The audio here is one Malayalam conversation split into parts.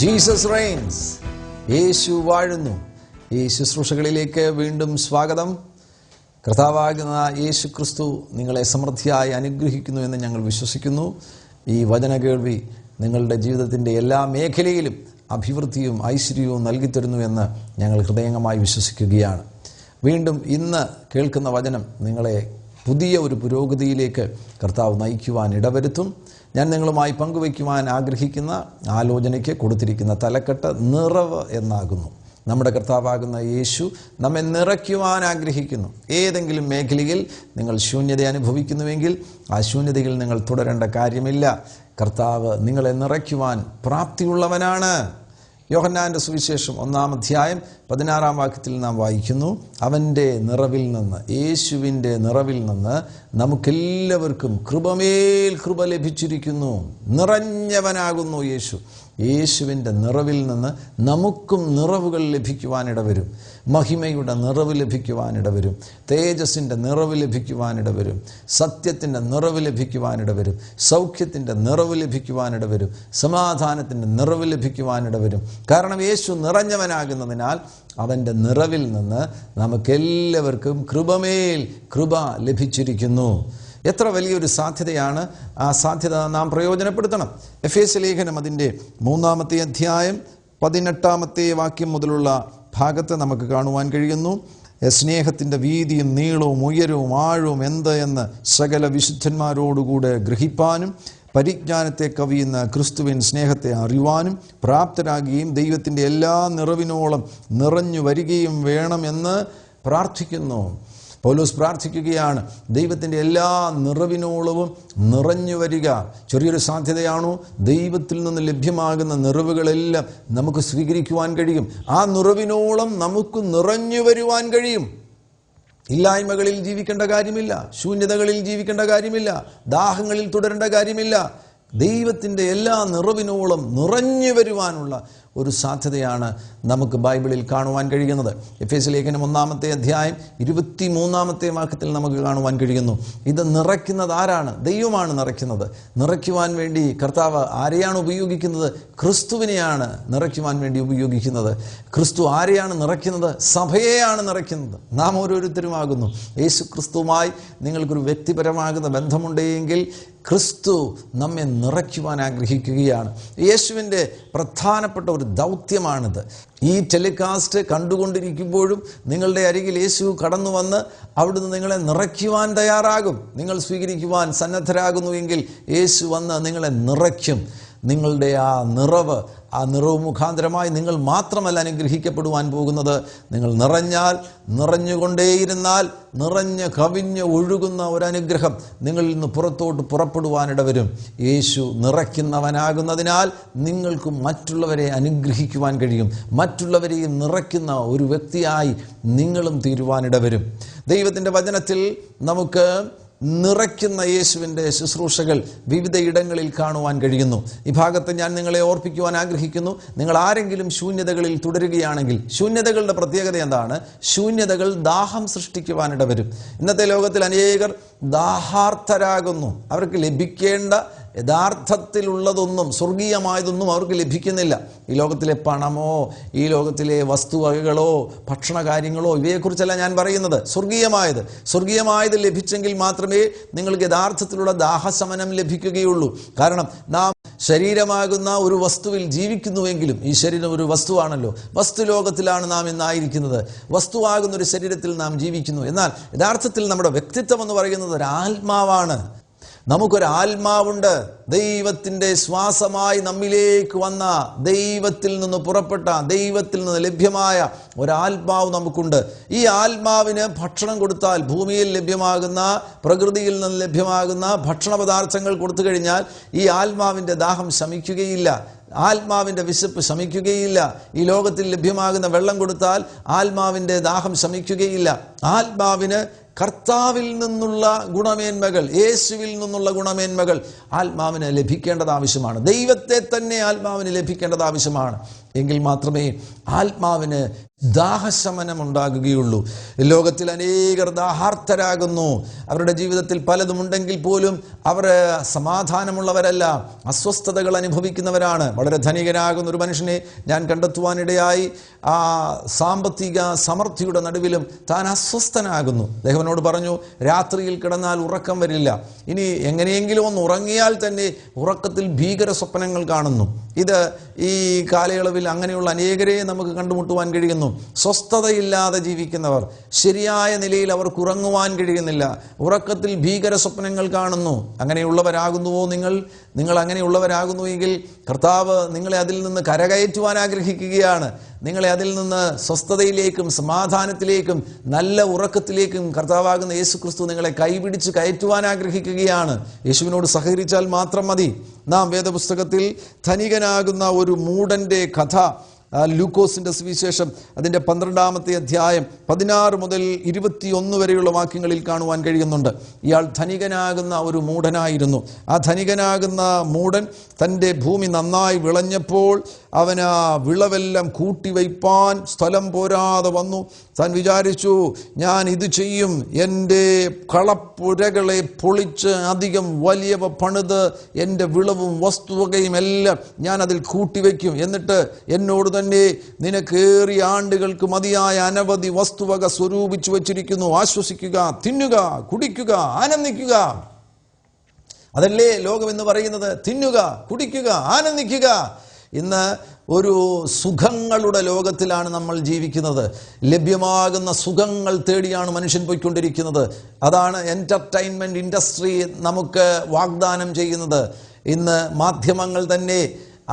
Jesus Reigns. യേശു വാഴുന്നു. ഈ ശുശ്രൂഷകളിലേക്ക് വീണ്ടും സ്വാഗതം. കർത്താവാകുന്ന യേശു ക്രിസ്തു നിങ്ങളെ സമൃദ്ധിയായി അനുഗ്രഹിക്കുന്നു എന്ന് ഞങ്ങൾ വിശ്വസിക്കുന്നു. ഈ വചന കേൾവി നിങ്ങളുടെ ജീവിതത്തിൻ്റെ എല്ലാ മേഖലയിലും അഭിവൃദ്ധിയും ഐശ്വര്യവും നൽകിത്തരുന്നു എന്ന് ഞങ്ങൾ ഹൃദയംഗമായി വിശ്വസിക്കുകയാണ്. വീണ്ടും ഇന്ന് കേൾക്കുന്ന വചനം നിങ്ങളെ പുതിയ ഒരു പുരോഗതിയിലേക്ക് കർത്താവ് നയിക്കുവാൻ ഇടവരുത്തും. ഞാൻ നിങ്ങളുമായി പങ്കുവയ്ക്കുവാൻ ആഗ്രഹിക്കുന്ന ആലോചനയ്ക്ക് കൊടുത്തിരിക്കുന്ന തലക്കെട്ട് നിറവ് എന്നാകുന്നു. നമ്മുടെ കർത്താവാകുന്ന യേശു നമ്മെ നിറയ്ക്കുവാൻ ആഗ്രഹിക്കുന്നു. ഏതെങ്കിലും മേഖലയിൽ നിങ്ങൾ ശൂന്യത അനുഭവിക്കുന്നുവെങ്കിൽ ആ ശൂന്യതയിൽ നിങ്ങൾ തുടരേണ്ട കാര്യമില്ല. കർത്താവ് നിങ്ങളെ നിറയ്ക്കുവാൻ പ്രാപ്തിയുള്ളവനാണ്. യോഹന്നാന്റെ സുവിശേഷം 1-ാം അധ്യായം 16-ാം വാക്യത്തിൽ നാം വായിക്കുന്നു, അവൻ്റെ നിറവിൽ നിന്ന്, യേശുവിൻ്റെ നിറവിൽ നിന്ന് നമുക്കെല്ലാവർക്കും കൃപമേൽ കൃപ ലഭിച്ചിരിക്കുന്നു. നിറഞ്ഞവനാകുന്നു യേശു. യേശുവിൻ്റെ നിറവിൽ നിന്ന് നമുക്കും നിറവുകൾ ലഭിക്കുവാനിടവരും. മഹിമയുടെ നിറവ് ലഭിക്കുവാനിടവരും. തേജസ്സിൻ്റെ നിറവ് ലഭിക്കുവാനിടവരും. സത്യത്തിൻ്റെ നിറവ് ലഭിക്കുവാനിടവരും. സൗഖ്യത്തിൻ്റെ നിറവ് ലഭിക്കുവാനിടവരും. സമാധാനത്തിൻ്റെ നിറവ് ലഭിക്കുവാനിടവരും. കാരണം യേശു നിറഞ്ഞവനാകുന്നതിനാൽ അവൻ്റെ നിറവിൽ നിന്ന് നമുക്കെല്ലാവർക്കും കൃപമേൽ കൃപ ലഭിച്ചിരിക്കുന്നു. എത്ര വലിയൊരു സാധ്യതയാണ്! ആ സാധ്യത നാം പ്രയോജനപ്പെടുത്തണം. എഫേസ്യ ലേഖനം അതിൻ്റെ 3-ാമത്തെ അധ്യായം 18-ാമത്തെ വാക്യം മുതലുള്ള ഭാഗത്ത് നമുക്ക് കാണുവാൻ കഴിയുന്നു. സ്നേഹത്തിൻ്റെ വീതിയും നീളവും ഉയരവും ആഴവും എന്ത് എന്ന് സകല വിശുദ്ധന്മാരോടുകൂടെ ഗ്രഹിപ്പാനും പരിജ്ഞാനത്തെ കവിയുന്ന ക്രിസ്തുവിൻ സ്നേഹത്തെ അറിയുവാനും പ്രാപ്തരാകുകയും ദൈവത്തിൻ്റെ എല്ലാ നിറവിനോളം നിറഞ്ഞു വരികയും വേണമെന്ന് പ്രാർത്ഥിക്കുന്നു. പൗലോസ് പ്രാർത്ഥിക്കുകയാണ്, ദൈവത്തിൻ്റെ എല്ലാ നിറവിനോളവും നിറഞ്ഞു വരിക. ചെറിയൊരു സാധ്യതയാണോ? ദൈവത്തിൽ നിന്ന് ലഭ്യമാകുന്ന നിറവുകളെല്ലാം നമുക്ക് സ്വീകരിക്കുവാൻ കഴിയും. ആ നിറവിനോളം നമുക്ക് നിറഞ്ഞു വരുവാൻ കഴിയും. ഇല്ലായ്മകളിൽ ജീവിക്കേണ്ട കാര്യമില്ല. ശൂന്യതകളിൽ ജീവിക്കേണ്ട കാര്യമില്ല. ദാഹങ്ങളിൽ തുടരേണ്ട കാര്യമില്ല. ദൈവത്തിൻ്റെ എല്ലാ നിറവിനോളം നിറഞ്ഞു വരുവാനുള്ള ഒരു സാധ്യതയാണ് നമുക്ക് ബൈബിളിൽ കാണുവാൻ കഴിയുന്നത്. എഫേസ്യ ലേഖനം 1-ാമത്തെ അധ്യായം 23-ാമത്തെ വാക്യത്തിൽ നമുക്ക് കാണുവാൻ കഴിയുന്നു. ഇത് നിറയ്ക്കുന്നത് ആരാണ്? ദൈവമാണ് നിറയ്ക്കുന്നത്. നിറയ്ക്കുവാൻ വേണ്ടി കർത്താവ് ആരെയാണ് ഉപയോഗിക്കുന്നത്? ക്രിസ്തുവിനെയാണ് നിറയ്ക്കുവാൻ വേണ്ടി ഉപയോഗിക്കുന്നത്. ക്രിസ്തു ആരെയാണ് നിറയ്ക്കുന്നത്? സഭയെയാണ് നിറയ്ക്കുന്നത്. നാം ഓരോരുത്തരുമാകുന്നു. യേശു ക്രിസ്തുവുമായി നിങ്ങൾക്കൊരു വ്യക്തിപരമാകുന്ന ബന്ധമുണ്ടെങ്കിൽ ക്രിസ്തു നമ്മെ നിറയ്ക്കുവാൻ ആഗ്രഹിക്കുകയാണ്. യേശുവിൻ്റെ പ്രധാനപ്പെട്ട ഒരു ദൗത്യമാണിത്. ഈ ടെലികാസ്റ്റ് കണ്ടുകൊണ്ടിരിക്കുമ്പോഴും നിങ്ങളുടെ അരികിൽ യേശു കടന്നു വന്ന് അവിടുന്ന് നിങ്ങളെ നിറയ്ക്കുവാൻ തയ്യാറാകും. നിങ്ങൾ സ്വീകരിക്കുവാൻ സന്നദ്ധരാകുന്നുവെങ്കിൽ യേശു വന്ന് നിങ്ങളെ നിറയ്ക്കും. നിങ്ങളുടെ ആ നിറവ് മുഖാന്തരമായി നിങ്ങൾ മാത്രമല്ല അനുഗ്രഹിക്കപ്പെടുവാൻ പോകുന്നത്. നിങ്ങൾ നിറഞ്ഞാൽ, നിറഞ്ഞുകൊണ്ടേയിരുന്നാൽ, നിറഞ്ഞ് കവിഞ്ഞ് ഒഴുകുന്ന ഒരനുഗ്രഹം നിങ്ങളിൽ നിന്ന് പുറത്തോട്ട് പുറപ്പെടുവാനിടവരും. യേശു നിറയ്ക്കുന്നവനാകുന്നതിനാൽ നിങ്ങൾക്ക് മറ്റുള്ളവരെ അനുഗ്രഹിക്കുവാൻ കഴിയും. മറ്റുള്ളവരെയും നിറയ്ക്കുന്ന ഒരു വ്യക്തിയായി നിങ്ങളും തീരുവാനിടവരും. ദൈവത്തിൻ്റെ വചനത്തിൽ നമുക്ക് നിറയ്ക്കുന്ന യേശുവിൻ്റെ ശുശ്രൂഷകൾ വിവിധ ഇടങ്ങളിൽ കാണുവാൻ കഴിയുന്നു. ഈ ഭാഗത്ത് ഞാൻ നിങ്ങളെ ഓർപ്പിക്കുവാൻ ആഗ്രഹിക്കുന്നു, നിങ്ങൾ ആരെങ്കിലും ശൂന്യതകളിൽ തുടരുകയാണെങ്കിൽ, ശൂന്യതകളുടെ പ്രത്യേകത എന്താണ്? ശൂന്യതകൾ ദാഹം സൃഷ്ടിക്കുവാനിട വരും. ഇന്നത്തെ ലോകത്തിൽ അനേകർ ദാഹാർത്ഥരാകുന്നു. അവർക്ക് ലഭിക്കേണ്ട യഥാർത്ഥത്തിലുള്ളതൊന്നും, സ്വർഗീയമായതൊന്നും അവർക്ക് ലഭിക്കുന്നില്ല. ഈ ലോകത്തിലെ പണമോ, ഈ ലോകത്തിലെ വസ്തുവകകളോ, ഭക്ഷണ കാര്യങ്ങളോ, ഇവയെക്കുറിച്ചല്ല ഞാൻ പറയുന്നത്. സ്വർഗീയമായത് ലഭിച്ചെങ്കിൽ മാത്രമേ നിങ്ങൾക്ക് യഥാർത്ഥത്തിലുള്ള ദാഹശമനം ലഭിക്കുകയുള്ളൂ. കാരണം നാം ശരീരമാകുന്ന ഒരു വസ്തുവിൽ ജീവിക്കുന്നുവെങ്കിലും, ഈ ശരീരം ഒരു വസ്തുവാണല്ലോ, വസ്തുലോകത്തിലാണ് നാം ഇന്നായിരിക്കുന്നത്. വസ്തുവാകുന്ന ഒരു ശരീരത്തിൽ നാം ജീവിക്കുന്നു. എന്നാൽ യഥാർത്ഥത്തിൽ നമ്മുടെ വ്യക്തിത്വം എന്ന് പറയുന്നത് ഒരു ആത്മാവാണ്. നമുക്കൊരാത്മാവുണ്ട്. ദൈവത്തിൻ്റെ ശ്വാസമായി നമ്മിലേക്ക് വന്ന, ദൈവത്തിൽ നിന്ന് പുറപ്പെട്ട, ദൈവത്തിൽ നിന്ന് ലഭ്യമായ ഒരാത്മാവ് നമുക്കുണ്ട്. ഈ ആത്മാവിന് ഭക്ഷണം കൊടുത്താൽ, ഭൂമിയിൽ ലഭ്യമാകുന്ന, പ്രകൃതിയിൽ നിന്ന് ലഭ്യമാകുന്ന ഭക്ഷണ പദാർത്ഥങ്ങൾ കൊടുത്തു കഴിഞ്ഞാൽ ഈ ആത്മാവിൻ്റെ ദാഹം ശമിക്കുകയില്ല. ആത്മാവിൻ്റെ വിശപ്പ് ശമിക്കുകയില്ല. ഈ ലോകത്തിൽ ലഭ്യമാകുന്ന വെള്ളം കൊടുത്താൽ ആത്മാവിൻ്റെ ദാഹം ശമിക്കുകയില്ല. ആത്മാവിന് കർത്താവിൽ നിന്നുള്ള ഗുണമേന്മകൾ, യേശുവിൽ നിന്നുള്ള ഗുണമേന്മകൾ ആത്മാവിന് ലഭിക്കേണ്ടത് ആവശ്യമാണ്. ദൈവത്തെ തന്നെ ആത്മാവിന് ലഭിക്കേണ്ടത് ആവശ്യമാണ്. എങ്കിൽ മാത്രമേ ആത്മാവിന് ദാഹശമനം ഉണ്ടാകുകയുള്ളൂ. ലോകത്തിൽ അനേകർ ദാഹാർത്തരാകുന്നു. അവരുടെ ജീവിതത്തിൽ പലതുമുണ്ടെങ്കിൽ പോലും അവർ സമാധാനമുള്ളവരല്ല, അസ്വസ്ഥതകൾ അനുഭവിക്കുന്നവരാണ്. വളരെ ധനികനാകുന്ന ഒരു മനുഷ്യനെ ഞാൻ കണ്ടെത്തുവാനിടയായി. ആ സാമ്പത്തിക സമൃദ്ധിയുടെ നടുവിലും താൻ അസ്വസ്ഥനാകുന്നു. അദ്ദേഹത്തിനോട് പറഞ്ഞു, രാത്രിയിൽ കിടന്നാൽ ഉറക്കം വരില്ല. ഇനി എങ്ങനെയെങ്കിലും ഒന്ന് ഉറങ്ങിയാൽ തന്നെ ഉറക്കത്തിൽ ഭീകര സ്വപ്നങ്ങൾ കാണുന്നു. ഇത് ഈ കാലയളവിൽ അങ്ങനെയുള്ള അനേകരെ നമുക്ക് കണ്ടുമുട്ടുവാൻ കഴിയുന്നു. സ്വസ്ഥതയില്ലാതെ ജീവിക്കുന്നവർ, ശരിയായ നിലയിൽ അവർക്ക് ഉറങ്ങുവാൻ കഴിയുന്നില്ല, ഉറക്കത്തിൽ ഭീകര സ്വപ്നങ്ങൾ കാണുന്നു. അങ്ങനെയുള്ളവരാകുന്നുവോ നിങ്ങൾ അങ്ങനെയുള്ളവരാകുന്നു എങ്കിൽ കർത്താവ് നിങ്ങളെ അതിൽ നിന്ന് കരകയറ്റുവാൻ ആഗ്രഹിക്കുകയാണ്. നിങ്ങളെ അതിൽ നിന്ന് സ്വസ്ഥതയിലേക്കും സമാധാനത്തിലേക്കും നല്ല ഉറക്കത്തിലേക്കും കർത്താവാകുന്ന യേശു ക്രിസ്തു നിങ്ങളെ കൈപിടിച്ച് കയറ്റുവാൻ ആഗ്രഹിക്കുകയാണ്. യേശുവിനോട് സഹകരിച്ചാൽ മാത്രം മതി. നാം വേദപുസ്തകത്തിൽ ധനികനാകുന്ന ഒരു മൂഢന്റെ കഥ ലൂക്കോസിന്റെ സുവിശേഷം അതിൻ്റെ 12-ാമത്തെ അധ്യായം 16 മുതൽ 21 വരെയുള്ള വാക്യങ്ങളിൽ കാണുവാൻ കഴിയുന്നുണ്ട്. ഇയാൾ ധനികനാകുന്ന ഒരു മൂഢനായിരുന്നു. ആ ധനികനാകുന്ന മൂഢൻ തൻ്റെ ഭൂമി നന്നായി വിളഞ്ഞപ്പോൾ അവന് വിളവെല്ലാം കൂട്ടിവയ്പ്പാൻ സ്ഥലം പോരാതെ വന്നു. താൻ വിചാരിച്ചു, ഞാൻ ഇത് ചെയ്യും, എൻ്റെ കളപ്പുരകളെ പൊളിച്ച് അധികം വലിയവ പണിത് എൻ്റെ വിളവും വസ്തുവകയും എല്ലാം ഞാൻ അതിൽ കൂട്ടിവയ്ക്കും. എന്നിട്ട് എന്നോട് തന്നെ, നിനക്കേറിയ ആണ്ടുകൾക്ക് മതിയായ അനവധി വസ്തുവക സ്വരൂപിച്ചു വച്ചിരിക്കുന്നു, ആശ്വസിക്കുക, തിന്നുക, കുടിക്കുക, ആനന്ദിക്കുക. അതല്ലേ ലോകം എന്ന് പറയുന്നത്, തിന്നുക, കുടിക്കുക, ആനന്ദിക്കുക. ഇന്ന് ഒരു സുഖങ്ങളുടെ ലോകത്തിലാണ് നമ്മൾ ജീവിക്കുന്നത്. ലഭ്യമാകുന്ന സുഖങ്ങൾ തേടിയാണ് മനുഷ്യൻ പോയിക്കൊണ്ടിരിക്കുന്നത്. അതാണ് എൻ്റർടൈൻമെൻറ്റ് ഇൻഡസ്ട്രി നമുക്ക് വാഗ്ദാനം ചെയ്യുന്നത്. ഇന്ന് മാധ്യമങ്ങൾ തന്നെ,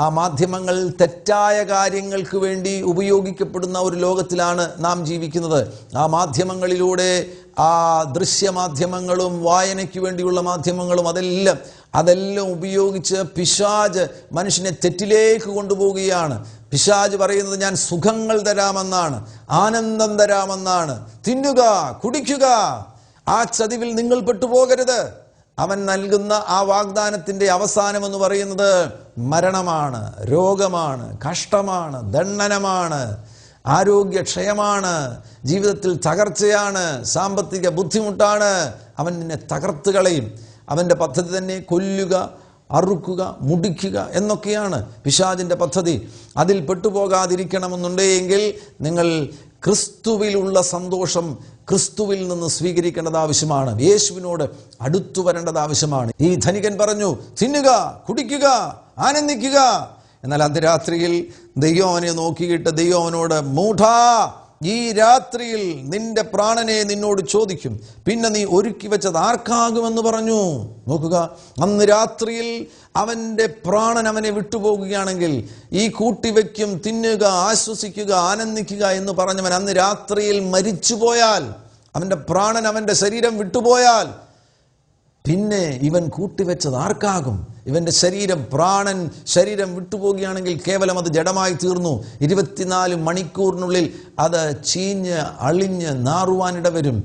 ആ മാധ്യമങ്ങൾ തെറ്റായ കാര്യങ്ങൾക്ക് വേണ്ടി ഉപയോഗിക്കപ്പെടുന്ന ഒരു ലോകത്തിലാണ് നാം ജീവിക്കുന്നത്. ആ മാധ്യമങ്ങളിലൂടെ, ആ ദൃശ്യമാധ്യമങ്ങളും വായനയ്ക്ക് വേണ്ടിയുള്ള മാധ്യമങ്ങളും അതെല്ലാം ഉപയോഗിച്ച് പിശാച് മനുഷ്യനെ തെറ്റിലേക്ക് കൊണ്ടുപോവുകയാണ്. പിശാച് പറയുന്നത്, ഞാൻ സുഖങ്ങൾ തരാമെന്നാണ്, ആനന്ദം തരാമെന്നാണ്, തിന്നുക, കുടിക്കുക. ആ ചതിവിൽ നിങ്ങൾ പെട്ടുപോകരുത്. അവൻ നൽകുന്ന ആ വാഗ്ദാനത്തിൻ്റെ അവസാനം എന്ന് പറയുന്നത് മരണമാണ്, രോഗമാണ്, കഷ്ടമാണ്, ദണ്ഡനമാണ്, ആരോഗ്യക്ഷയമാണ്, ജീവിതത്തിൽ തകർച്ചയാണ്, സാമ്പത്തിക ബുദ്ധിമുട്ടാണ്. അവൻ നിന്നെ തകർത്ത് കളയും. അവൻ്റെ പദ്ധതി തന്നെ കൊല്ലുക, അറുക്കുക, മുടിക്കുക എന്നൊക്കെയാണ് പിശാചിൻ്റെ പദ്ധതി. അതിൽ പെട്ടുപോകാതിരിക്കണമെന്നുണ്ടെങ്കിൽ നിങ്ങൾ ക്രിസ്തുവിലുള്ള സന്തോഷം ക്രിസ്തുവിൽ നിന്ന് സ്വീകരിക്കേണ്ടത് ആവശ്യമാണ്. യേശുവിനോട് അടുത്തു വരേണ്ടത് ആവശ്യമാണ്. ഈ ധനികൻ പറഞ്ഞു, തിന്നുക, കുടിക്കുക, ആനന്ദിക്കുക. എന്നാൽ അന്ന് രാത്രിയിൽ ദൈവം അവനെ നോക്കിയിട്ട് ദൈവം അവനോട്, മൂഢാ, ഈ രാത്രിയിൽ നിന്റെ പ്രാണനെ നിന്നോട് ചോദിക്കും, പിന്നെ നീ ഒരുക്കി വെച്ചത് ആർക്കാകുമെന്ന് പറഞ്ഞു. നോക്കുക, അന്ന് രാത്രിയിൽ അവൻ്റെ പ്രാണൻ അവനെ വിട്ടുപോകുകയാണെങ്കിൽ, ഈ കൂട്ടിവെക്കും, തിന്നുക, ആശ്വസിക്കുക, ആനന്ദിക്കുക എന്ന് പറഞ്ഞവൻ അന്ന് രാത്രിയിൽ മരിച്ചുപോയാൽ, അവൻ്റെ പ്രാണൻ അവൻ്റെ ശരീരം വിട്ടുപോയാൽ, പിന്നെ ഇവൻ കൂട്ടിവെച്ചത് ആർക്കാകും? ഇവൻ്റെ പ്രാണൻ ശരീരം വിട്ടുപോകുകയാണെങ്കിൽ കേവലം അത് ജഡമായി തീർന്നു. 24 മണിക്കൂറിനുള്ളിൽ അത് ചീഞ്ഞ് അളിഞ്ഞ് നാറുവാനിട വരും.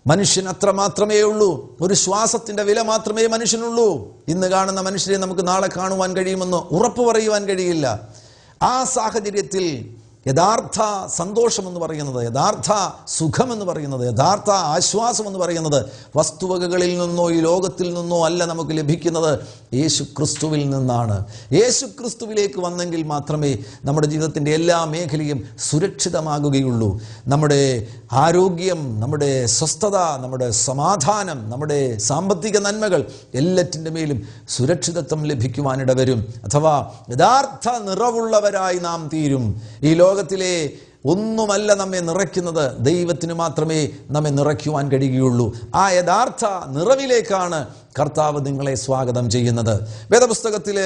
മനുഷ്യൻ അത്ര മാത്രമേ ഉള്ളൂ. ഒരു ശ്വാസത്തിൻ്റെ വില മാത്രമേ മനുഷ്യനുള്ളൂ. ഇന്ന് കാണുന്ന മനുഷ്യരെ നമുക്ക് നാളെ കാണുവാൻ കഴിയുമെന്ന് ഉറപ്പ് പറയുവാൻ കഴിയില്ല. ആ സാഹചര്യത്തിൽ യഥാർത്ഥ സന്തോഷമെന്ന് പറയുന്നത്, യഥാർത്ഥ സുഖമെന്ന് പറയുന്നത്, യഥാർത്ഥ ആശ്വാസം എന്ന് പറയുന്നത് വസ്തുവകകളിൽ നിന്നോ ഈ ലോകത്തിൽ നിന്നോ അല്ല നമുക്ക് ലഭിക്കുന്നത്, യേശു ക്രിസ്തുവിൽ നിന്നാണ്. യേശു ക്രിസ്തുവിലേക്ക് വന്നെങ്കിൽ മാത്രമേ നമ്മുടെ ജീവിതത്തിൻ്റെ എല്ലാ മേഖലയും സുരക്ഷിതമാകുകയുള്ളൂ. നമ്മുടെ ആരോഗ്യം, നമ്മുടെ സ്വസ്ഥത, നമ്മുടെ സമാധാനം, നമ്മുടെ സാമ്പത്തിക നന്മകൾ എല്ലാറ്റിൻ്റെ മേലും സുരക്ഷിതത്വം ലഭിക്കുവാനിട വരും. അഥവാ യഥാർത്ഥ നിറവുള്ളവരായി നാം തീരും. ഈ ലോകത്തിലെ ഒന്നുമല്ല നമ്മെ നിറയ്ക്കുന്നത്, ദൈവത്തിന് മാത്രമേ നമ്മെ നിറയ്ക്കുവാൻ കഴിയുകയുള്ളൂ. ആ യഥാർത്ഥ നിറവിലേക്കാണ് കർത്താവ് നിങ്ങളെ സ്വാഗതം ചെയ്യുന്നത്. വേദപുസ്തകത്തിലെ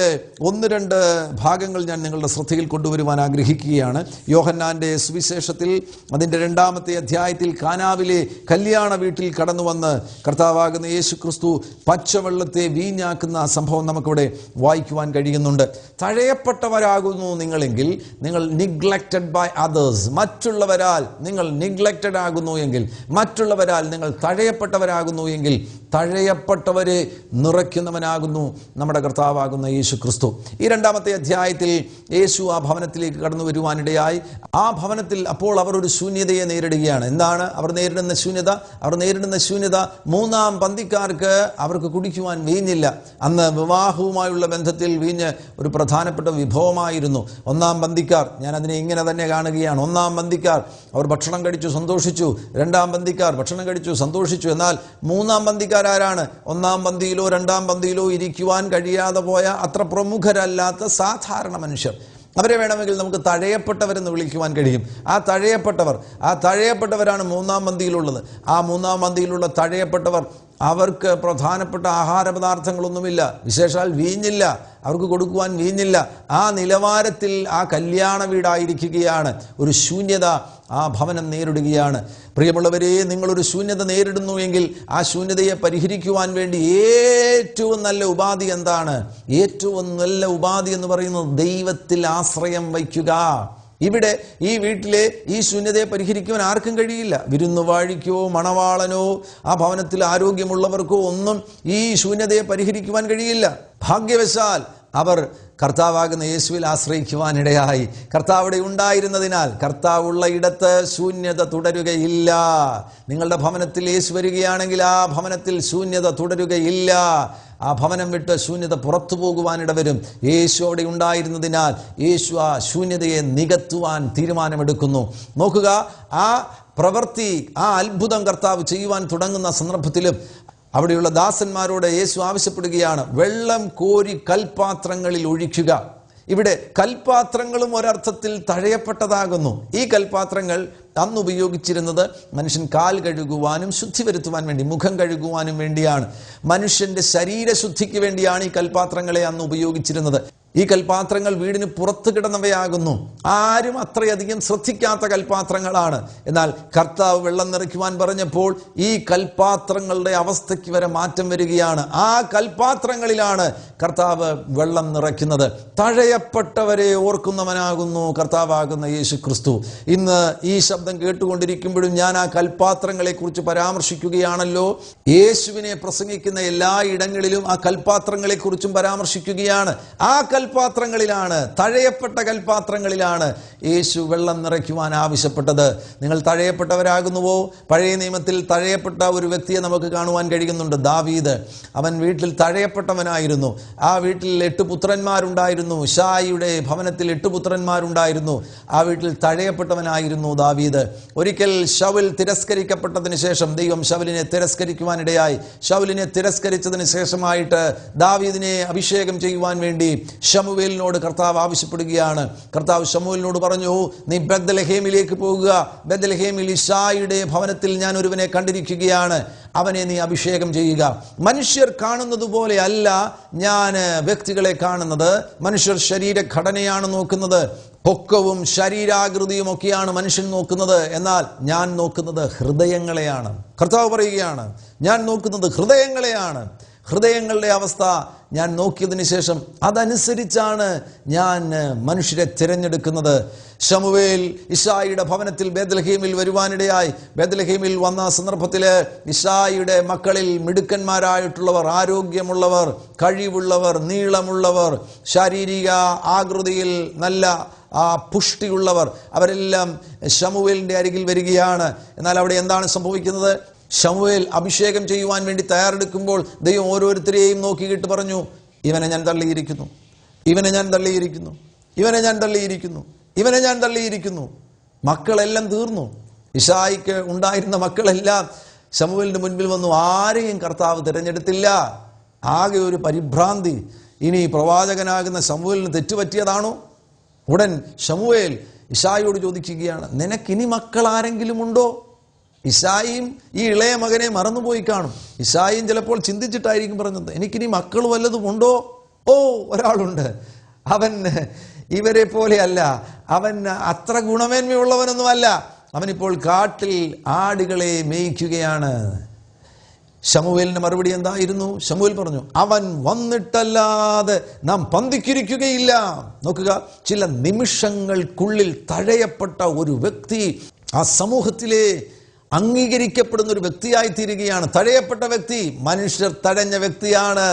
1-2 ഭാഗങ്ങൾ ഞാൻ നിങ്ങളുടെ ശ്രദ്ധയിൽ കൊണ്ടുവരുവാൻ ആഗ്രഹിക്കുകയാണ്. യോഹന്നാൻ്റെ സുവിശേഷത്തിൽ അതിൻ്റെ 2-ാമത്തെ അധ്യായത്തിൽ കാനാവിലെ കല്യാണ വീട്ടിൽ കടന്നു വന്ന് കർത്താവാകുന്ന യേശു ക്രിസ്തു പച്ചവെള്ളത്തെ വീഞ്ഞാക്കുന്ന സംഭവം നമുക്കിവിടെ വായിക്കുവാൻ കഴിയുന്നുണ്ട്. തഴയപ്പെട്ടവരാകുന്നു നിങ്ങളെങ്കിൽ, നിങ്ങൾ നിഗ്ലക്റ്റഡ് ബൈ അതേഴ്സ്, മറ്റുള്ളവരാൽ നിങ്ങൾ നിഗ്ലക്റ്റഡ് ആകുന്നു എങ്കിൽ, മറ്റുള്ളവരാൽ നിങ്ങൾ തഴയപ്പെട്ടവരാകുന്നു എങ്കിൽ, തഴയപ്പെട്ടവരെ നിറയ്ക്കുന്നവനാകുന്നു നമ്മുടെ കർത്താവാകുന്ന യേശു ക്രിസ്തു. ഈ 2-ാമത്തെ അധ്യായത്തിൽ യേശു ആ ഭവനത്തിലേക്ക് കടന്നു വരുവാനിടയായി. ആ ഭവനത്തിൽ അപ്പോൾ അവർ ഒരു ശൂന്യതയെ നേരിടുകയാണ്. എന്താണ് അവർ നേരിടുന്ന ശൂന്യത? അവർ നേരിടുന്ന ശൂന്യത 3-ാം പന്തിക്കാർക്ക് അവർക്ക് കുടിക്കുവാൻ വീഞ്ഞില്ല. അന്ന് വിവാഹവുമായുള്ള ബന്ധത്തിൽ വീഞ്ഞ് ഒരു പ്രധാനപ്പെട്ട വിഭവമായിരുന്നു. 1-ാം പന്തിക്കാർ, ഞാൻ അതിനെ ഇങ്ങനെ തന്നെ കാണുകയാണ്, 1-ാം പന്തിക്കാർ അവർ ഭക്ഷണം കഴിച്ചു സന്തോഷിച്ചു, 2-ാം പന്തിക്കാർ ഭക്ഷണം കഴിച്ചു സന്തോഷിച്ചു. എന്നാൽ 3-ാം പന്തിക്കാർ ആരാണ്? 1-ാം പന്തിയിലോ 2-ാം പന്തിയിലോ ഇരിക്കുവാൻ കഴിയാതെ പോയ അത്ര പ്രമുഖരല്ലാത്ത സാധാരണ മനുഷ്യർ. അവരെ വേണമെങ്കിൽ നമുക്ക് തഴയപ്പെട്ടവരെന്ന് വിളിക്കുവാൻ കഴിയും. ആ തഴയപ്പെട്ടവരാണ് 3-ാം പന്തിയിലുള്ളത്. ആ 3-ാം പന്തിയിലുള്ള തഴയപ്പെട്ടവർ, അവർക്ക് പ്രധാനപ്പെട്ട ആഹാര പദാർത്ഥങ്ങളൊന്നുമില്ല, വിശേഷാൽ വീഞ്ഞില്ല, അവർക്ക് കൊടുക്കുവാൻ വീഞ്ഞില്ല. ആ നിലവാരത്തിൽ ആ കല്യാണ വീടായിരിക്കുകയാണ്. ഒരു ശൂന്യത ആ ഭവനം നേരിടുകയാണ്. പ്രിയമുള്ളവരെ, നിങ്ങളൊരു ശൂന്യത നേരിടുന്നു എങ്കിൽ ആ ശൂന്യതയെ പരിഹരിക്കുവാൻ വേണ്ടി ഏറ്റവും നല്ല ഉപാധി എന്താണ്? ഏറ്റവും നല്ല ഉപാധി എന്ന് പറയുന്നത് ദൈവത്തിൽ ആശ്രയം വയ്ക്കുക. ഇവിടെ ഈ വീട്ടിലെ ഈ ശൂന്യതയെ പരിഹരിക്കുവാൻ ആർക്കും കഴിയില്ല. വിരുന്നുവാഴിക്കോ മണവാളനോ ആ ഭവനത്തിൽ ആരോഗ്യമുള്ളവർക്കോ ഒന്നും ഈ ശൂന്യതയെ പരിഹരിക്കുവാൻ കഴിയില്ല. ഭാഗ്യവശാൽ അവർ കർത്താവാകുന്ന യേശുവിൽ ആശ്രയിക്കുവാനിടയായി. കർത്താവിടെ ഉണ്ടായിരുന്നതിനാൽ കർത്താവുള്ള ഇടത്ത് ശൂന്യത തുടരുകയില്ല. നിങ്ങളുടെ ഭവനത്തിൽ യേശു വരികയാണെങ്കിൽ ആ ഭവനത്തിൽ ശൂന്യത തുടരുകയില്ല. ആ ഭവനം വിട്ട് ശൂന്യത പുറത്തു പോകുവാനിടവരും. യേശു അവിടെ ഉണ്ടായിരുന്നതിനാൽ യേശു ആ ശൂന്യതയെ നികത്തുവാൻ തീരുമാനമെടുക്കുന്നു. നോക്കുക, ആ പ്രവൃത്തി, ആ അത്ഭുതം കർത്താവ് ചെയ്യുവാൻ തുടങ്ങുന്ന സന്ദർഭത്തിലും അവിടെയുള്ള ദാസന്മാരോട് യേശു ആവശ്യപ്പെടുകയാണ്, വെള്ളം കോരി കൽപാത്രങ്ങളിൽ ഒഴിക്കുക. ഇവിടെ കൽപാത്രങ്ങളും ഒരർത്ഥത്തിൽ തഴയപ്പെട്ടതാകുന്നു. ഈ കൽപാത്രങ്ങൾ അന്ന് ഉപയോഗിച്ചിരുന്നത് മനുഷ്യൻ കാൽ കഴുകുവാനും ശുദ്ധി വരുത്തുവാൻ വേണ്ടി, മുഖം കഴുകുവാനും വേണ്ടിയാണ്. മനുഷ്യന്റെ ശരീരശുദ്ധിക്ക് വേണ്ടിയാണ് ഈ കൽപാത്രങ്ങളെ അന്ന് ഉപയോഗിച്ചിരുന്നത്. ഈ കൽപാത്രങ്ങൾ വീടിന് പുറത്ത് കിടന്നവയാകുന്നു. ആരും അത്രയധികം ശ്രദ്ധിക്കാത്ത കൽപാത്രങ്ങളാണ്. എന്നാൽ കർത്താവ് വെള്ളം നിറയ്ക്കുവാൻ പറഞ്ഞപ്പോൾ ഈ കൽപാത്രങ്ങളുടെ അവസ്ഥയ്ക്ക് വരെ മാറ്റം വരികയാണ്. ആ കൽപാത്രങ്ങളിലാണ് കർത്താവ് വെള്ളം നിറയ്ക്കുന്നത്. തഴയപ്പെട്ടവരെ ഓർക്കുന്നവനാകുന്നു കർത്താവാകുന്ന യേശു ക്രിസ്തു. ഇന്ന് ഈ ശബ്ദം കേട്ടുകൊണ്ടിരിക്കുമ്പോഴും ഞാൻ ആ കൽപാത്രങ്ങളെ കുറിച്ച് പരാമർശിക്കുകയാണല്ലോ. യേശുവിനെ പ്രസംഗിക്കുന്ന എല്ലാ ഇടങ്ങളിലും ആ കൽപാത്രങ്ങളെ കുറിച്ചും പരാമർശിക്കുകയാണ്. ആ കൽപാത്രങ്ങളിലാണ്, തഴയപ്പെട്ട കൽപാത്രങ്ങളിലാണ് യേശു വെള്ളം നിറയ്ക്കുവാൻ ആവശ്യപ്പെട്ടത്. നിങ്ങൾ തഴയപ്പെട്ടവരാകുന്നുവോ? പഴയ നിയമത്തിൽ തഴയപ്പെട്ട ഒരു വ്യക്തിയെ നമുക്ക് കാണുവാൻ കഴിയുന്നുണ്ട്, ദാവീദ്. അവൻ വീട്ടിൽ തഴയപ്പെട്ടവനായിരുന്നു. ആ വീട്ടിൽ 8 പുത്രന്മാരുണ്ടായിരുന്നു. ഷായിയുടെ ഭവനത്തിൽ 8 പുത്രന്മാരുണ്ടായിരുന്നു. ആ വീട്ടിൽ തഴയപ്പെട്ടവനായിരുന്നു ദാവീദ്. ഒരിക്കൽ ശൗൽ തിരസ്കരിക്കപ്പെട്ടതിന് ശേഷം ദൈവം ശൗലിനെ തിരസ്കരിക്കുവാനിടയായി. ശൗലിനെ തിരസ്കരിച്ചതിന് ശേഷമായിട്ട് ദാവീദിനെ അഭിഷേകം ചെയ്യുവാൻ വേണ്ടി ശമൂവേലിനോട് കർത്താവ് ആവശ്യപ്പെടുകയാണ്. കർത്താവ് ശമൂവേലിനോട് പറഞ്ഞു, നീ ബെത്ലഹേമിലേക്ക് പോകുക. ബെത്ലഹേമിൽ ഇശായിയുടെ ഭവനത്തിൽ ഞാൻ ഒരുവനെ കണ്ടിരിക്കുകയാണ്, അവനെ നീ അഭിഷേകം ചെയ്യുക. മനുഷ്യർ കാണുന്നത് പോലെ അല്ല ഞാൻ വ്യക്തികളെ കാണുന്നത്. മനുഷ്യർ ശരീരഘടനയാണ് നോക്കുന്നത്, പൊക്കവും ശരീരാകൃതിയും ഒക്കെയാണ് മനുഷ്യൻ നോക്കുന്നത്. എന്നാൽ ഞാൻ നോക്കുന്നത് ഹൃദയങ്ങളെയാണ്. കർത്താവ് പറയുകയാണ്, ഞാൻ നോക്കുന്നത് ഹൃദയങ്ങളെയാണ്. ഹൃദയങ്ങളുടെ അവസ്ഥ ഞാൻ നോക്കിയതിന് ശേഷം അതനുസരിച്ചാണ് ഞാൻ മനുഷ്യരെ തിരഞ്ഞെടുക്കുന്നത്. ശമൂവേൽ ഇശായിയുടെ ഭവനത്തിൽ ബേത്ലഹേമിൽ വരുവാനിടയായി. ബേത്ലഹേമിൽ വന്ന സന്ദർഭത്തിൽ ഇശായിയുടെ മക്കളിൽ മിടുക്കന്മാരായിട്ടുള്ളവർ, ആരോഗ്യമുള്ളവർ, കഴിവുള്ളവർ, നീളമുള്ളവർ, ശാരീരിക ആകൃതിയിൽ നല്ല പുഷ്ടിയുള്ളവർ, അവരെല്ലാം ശമൂവേലിന്റെ അരികിൽ വരികയാണ്. എന്നാൽ അവിടെ എന്താണ് സംഭവിക്കുന്നത്? ശമൂവേൽ അഭിഷേകം ചെയ്യുവാൻ വേണ്ടി തയ്യാറെടുക്കുമ്പോൾ ദൈവം ഓരോരുത്തരെയും നോക്കിയിട്ട് പറഞ്ഞു, ഇവനെ ഞാൻ തള്ളിയിരിക്കുന്നു, ഇവനെ ഞാൻ തള്ളിയിരിക്കുന്നു, ഇവനെ ഞാൻ തള്ളിയിരിക്കുന്നു, ഇവനെ ഞാൻ തള്ളിയിരിക്കുന്നു. മക്കളെല്ലാം തീർന്നു. ഇശായിക്ക് ഉണ്ടായിരുന്ന മക്കളെല്ലാം ശമൂവേലിന്റെ മുൻപിൽ വന്നു. ആരെയും കർത്താവ് തിരഞ്ഞെടുത്തില്ല. ആകെ ഒരു പരിഭ്രാന്തി. ഇനി പ്രവാചകനാകുന്ന ശമൂവേലിന് തെറ്റുപറ്റിയതാണോ? ഉടൻ ശമൂവേൽ ഇശായിയോട് ചോദിക്കുകയാണ്, നിനക്കിനി മക്കൾ ആരെങ്കിലും ഉണ്ടോ? ഇശായിയും ഈ ഇളയ മകനെ മറന്നുപോയി കാണും. ഇശായിയും ചിലപ്പോൾ ചിന്തിച്ചിട്ടായിരിക്കും പറഞ്ഞത്, എനിക്കിനി മക്കൾ വല്ലതും ഉണ്ടോ? ഓ, ഒരാളുണ്ട്. അവൻ ഇവരെ പോലെയല്ല, അവൻ അത്ര ഗുണമേന്മയുള്ളവനൊന്നുമല്ല. അവനിപ്പോൾ കാട്ടിൽ ആടുകളെ മേയ്ക്കുകയാണ്. ശമൂവേലിന്റെ മറുപടി എന്തായിരുന്നു? ശമൂവേൽ പറഞ്ഞു, അവൻ വന്നിട്ടല്ലാതെ നാം പന്തിക്കിരിക്കുകയില്ല. നോക്കുക, ചില നിമിഷങ്ങൾക്കുള്ളിൽ തഴയപ്പെട്ട ഒരു വ്യക്തി ആ സമൂഹത്തിലെ അംഗീകരിക്കപ്പെടുന്ന ഒരു വ്യക്തിയായി തീരുകയാണ്. തഴയപ്പെട്ട വ്യക്തി, മനുഷ്യർ തഴഞ്ഞ വ്യക്തിയാണ്,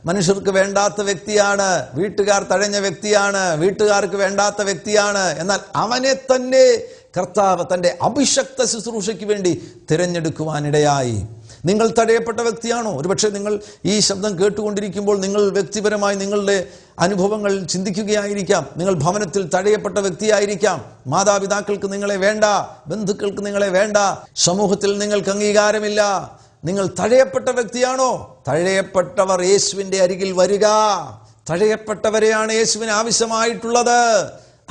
മനുഷ്യർക്ക് വേണ്ടാത്ത വ്യക്തിയാണ്, വീട്ടുകാർ തഴഞ്ഞ വ്യക്തിയാണ്, വീട്ടുകാർക്ക് വേണ്ടാത്ത വ്യക്തിയാണ്. എന്നാൽ അവനെ തന്നെ കർത്താവ് തൻ്റെ അഭിഷക്ത ശുശ്രൂഷയ്ക്ക് വേണ്ടി തിരഞ്ഞെടുക്കുവാനിടയായി. നിങ്ങൾ തടയപ്പെട്ട വ്യക്തിയാണോ? ഒരുപക്ഷെ നിങ്ങൾ ഈ ശബ്ദം കേട്ടുകൊണ്ടിരിക്കുമ്പോൾ നിങ്ങൾ വ്യക്തിപരമായി നിങ്ങളുടെ അനുഭവങ്ങൾ ചിന്തിക്കുകയായിരിക്കാം. നിങ്ങൾ ഭവനത്തിൽ തടയപ്പെട്ട വ്യക്തിയായിരിക്കാം. മാതാപിതാക്കൾക്ക് നിങ്ങളെ വേണ്ട, ബന്ധുക്കൾക്ക് നിങ്ങളെ വേണ്ട, സമൂഹത്തിൽ നിങ്ങൾക്ക് അംഗീകാരമില്ല. നിങ്ങൾ തഴയപ്പെട്ട വ്യക്തിയാണോ? തഴയപ്പെട്ടവർ യേശുവിൻ്റെ അരികിൽ വരിക. തഴയപ്പെട്ടവരെയാണ് യേശുവിന് ആവശ്യമായിട്ടുള്ളത്.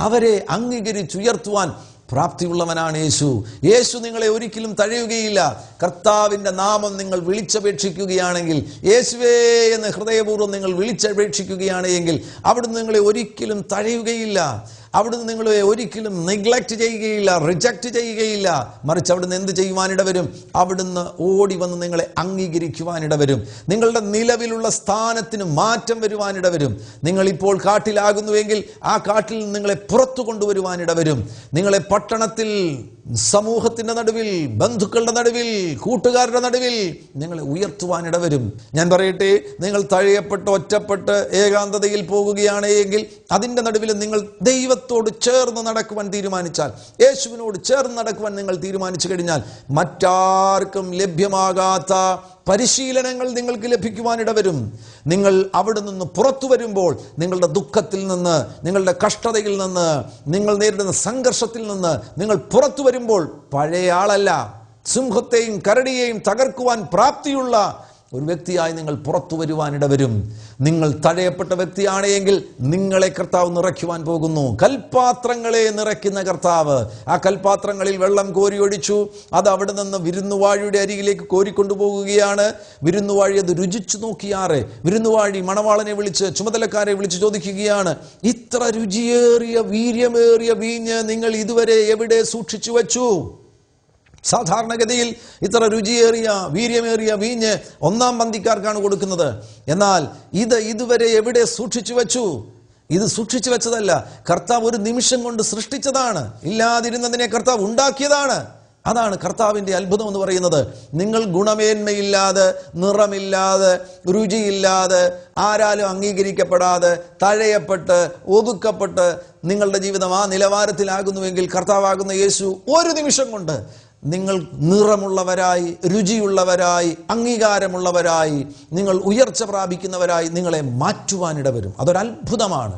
അവരെ അംഗീകരിച്ചുയർത്തുവാൻ പ്രാപ്തിയുള്ളവനാണ് യേശു. യേശു നിങ്ങളെ ഒരിക്കലും തഴയുകയില്ല. കർത്താവിൻ്റെ നാമം നിങ്ങൾ വിളിച്ചപേക്ഷിക്കുകയാണെങ്കിൽ, യേശുവേ എന്ന് ഹൃദയപൂർവ്വം നിങ്ങൾ വിളിച്ചപേക്ഷിക്കുകയാണെങ്കിൽ അവിടുന്ന് നിങ്ങളെ ഒരിക്കലും തഴയുകയില്ല. അവിടുന്ന് നിങ്ങളെ ഒരിക്കലും നെഗ്ലക്റ്റ് ചെയ്യുകയില്ല, റിജക്റ്റ് ചെയ്യുകയില്ല. മറിച്ച് അവിടുന്ന് എന്ത് ചെയ്യുവാനിടവരും? അവിടുന്ന് ഓടി വന്ന് നിങ്ങളെ അംഗീകരിക്കുവാനിടവരും. നിങ്ങളുടെ നിലവിലുള്ള സ്ഥാനത്തിന് മാറ്റം വരുവാനിടവരും. നിങ്ങളിപ്പോൾ കാട്ടിലാകുന്നുവെങ്കിൽ ആ കാട്ടിൽ നിങ്ങളെ പുറത്തു കൊണ്ടുവരുവാനിടവരും. നിങ്ങളെ പട്ടണത്തിൽ, സമൂഹത്തിന്റെ നടുവിൽ, ബന്ധുക്കളുടെ നടുവിൽ, കൂട്ടുകാരുടെ നടുവിൽ നിങ്ങളെ ഉയർത്തുവാനിടവരും. ഞാൻ പറയട്ടെ, നിങ്ങൾ തഴയപ്പെട്ട് ഒറ്റപ്പെട്ട് ഏകാന്തതയിൽ പോകുകയാണ് എങ്കിൽ അതിൻ്റെ നടുവിൽ നിങ്ങൾ ദൈവത്തോട് ചേർന്ന് നടക്കുവാൻ തീരുമാനിച്ചാൽ, യേശുവിനോട് ചേർന്ന് നടക്കുവാൻ നിങ്ങൾ തീരുമാനിച്ചു കഴിഞ്ഞാൽ മറ്റാർക്കും ലഭ്യമാകാത്ത പരിശീലനങ്ങൾ നിങ്ങൾക്ക് ലഭിക്കുവാനിടവരും. നിങ്ങൾ അവിടെ നിന്ന് പുറത്തു വരുമ്പോൾ നിങ്ങളുടെ ദുഃഖത്തിൽ നിന്ന്, നിങ്ങളുടെ കഷ്ടതയിൽ നിന്ന്, നിങ്ങൾ നേരിടുന്ന സംഘർഷത്തിൽ നിന്ന് നിങ്ങൾ പുറത്തു വരുമ്പോൾ പഴയ ആളല്ല, സിംഹത്തെയും കരടിയെയും തകർക്കുവാൻ പ്രാപ്തിയുള്ള ഒരു വ്യക്തിയായി നിങ്ങൾ പുറത്തു വരുവാനിടവരും. നിങ്ങൾ തഴയപ്പെട്ട വ്യക്തിയാണെങ്കിൽ നിങ്ങളെ കർത്താവ് നിറയ്ക്കുവാൻ പോകുന്നു. കൽപാത്രങ്ങളെ നിറയ്ക്കുന്ന കർത്താവ് ആ കൽപാത്രങ്ങളിൽ വെള്ളം കോരിയൊഴിച്ചു. അത് അവിടെ നിന്ന് വിരുന്നുവാഴിയുടെ അരികിലേക്ക് കോരിക്കൊണ്ടുപോകുകയാണ്. വിരുന്നുവാഴി അത് രുചിച്ചു നോക്കിയാറെ. വിരുന്നുവാഴി മണവാളനെ വിളിച്ച്, ചുമതലക്കാരെ വിളിച്ച് ചോദിക്കുകയാണ്, ഇത്ര രുചിയേറിയ വീര്യമേറിയ വീഞ്ഞ് നിങ്ങൾ ഇതുവരെ എവിടെ സൂക്ഷിച്ചു വച്ചു? സാധാരണഗതിയിൽ ഇത്ര രുചിയേറിയ വീര്യമേറിയ വീഞ്ഞ് ഒന്നാം പന്തിക്കാർക്കാണ് കൊടുക്കുന്നത്. എന്നാൽ ഇത് ഇതുവരെ എവിടെ സൂക്ഷിച്ചു വെച്ചു? ഇത് സൂക്ഷിച്ചു വെച്ചതല്ല, കർത്താവ് ഒരു നിമിഷം കൊണ്ട് സൃഷ്ടിച്ചതാണ്. ഇല്ലാതിരുന്നതിനെ കർത്താവ് ഉണ്ടാക്കിയതാണ്. അതാണ് കർത്താവിൻ്റെ അത്ഭുതം എന്ന് പറയുന്നത്. നിങ്ങൾ ഗുണമേന്മയില്ലാതെ, നിറമില്ലാതെ, രുചിയില്ലാതെ, ആരാലും അംഗീകരിക്കപ്പെടാതെ, തഴയപ്പെട്ട്, ഒതുക്കപ്പെട്ട് നിങ്ങളുടെ ജീവിതം ആ നിലവാരത്തിലാകുന്നുവെങ്കിൽ കർത്താവാകുന്ന യേശു ഒരു നിമിഷം കൊണ്ട് നിങ്ങൾ നിറമുള്ളവരായി, രുചിയുള്ളവരായി, അംഗീകാരമുള്ളവരായി, നിങ്ങൾ ഉയർച്ച പ്രാപിക്കുന്നവരായി നിങ്ങളെ മാറ്റുവാനിടവരും. അതൊരത്ഭുതമാണ്.